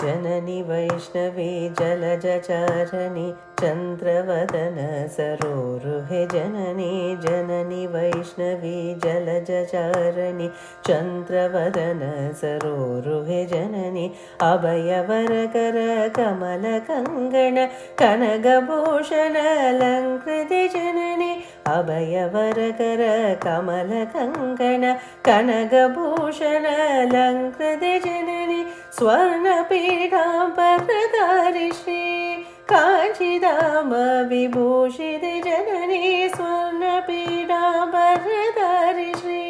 जननी वैष्णवी जलजचारिणी चन्द्रवदन सरोरुहे जननी जननी वैष्णवी जलजचारिणी चन्द्रवदन सरोरुहे जननी अभयवरकर कमलकङ्गण कनकभूषण अलङ्कृति जननी अभयवरकर कमलकङ्गण कनकभूषण अलङ्कृति जननी स्वर्णपीठाम्बरधारि श्री काञ्चीधाम विभूषिते जननी स्वर्णपीठाम्बरधारि श्री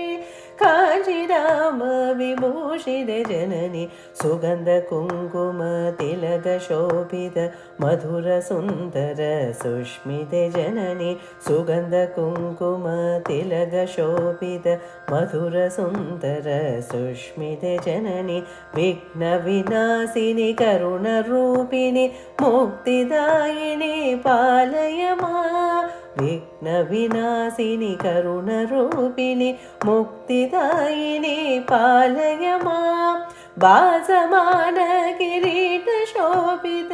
काञ्चीधाम विभूषिते जननी सुगन्ध कुङ्कुम तिलक शोभित मधुर सुन्दर सुष्मिते जननी सुगन्ध कुङ्कुम तिलक शोभित मधुर सुन्दर सुष्मिते जननी विघ्न विनाशिनी करुणरूपिणी मुक्तिदायिनी पालय मां विघ्न विनाशिनी करुणरूपिणी मुक्तिदायिनी पालय मां भासमान किरीट शोभित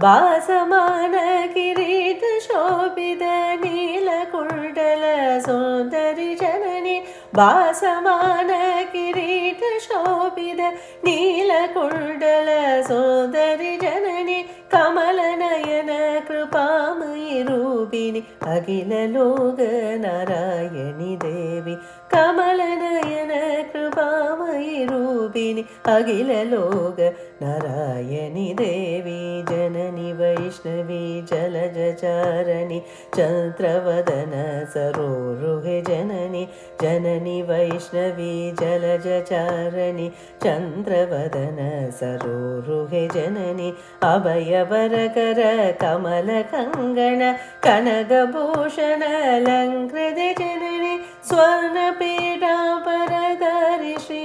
भासमान किरीट शोभित नीलकुण्डल सुन्दरि जननी भासमान किरीट शोभित नीलकुण्डल सुन्दरि जननी कमलनयन कृपामयि रूपिणि अखिललोक नारायणि देवी कमलनयन कृपामयि रूपिणि अखिललोक नारायणि देवी जननी वैष्णवी जलजचारिणी चन्द्रवदन सरोरुहे जननी जननी वैष्णवी जलजचारिणी चन्द्रवदन सरोरुहे जननी अभयवरकर कमलकङ्गण कनकभूषण अलङ्कृति जननी स्वर्णपीठाम्बरधारि श्री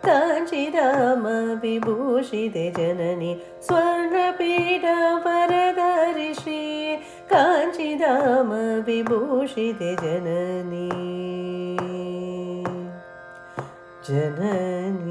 काञ्चीधाम विभूषिते जननी स्वर्णपीठाम्बरधारि श्री काञ्चीधाम विभूषिते जननी जननी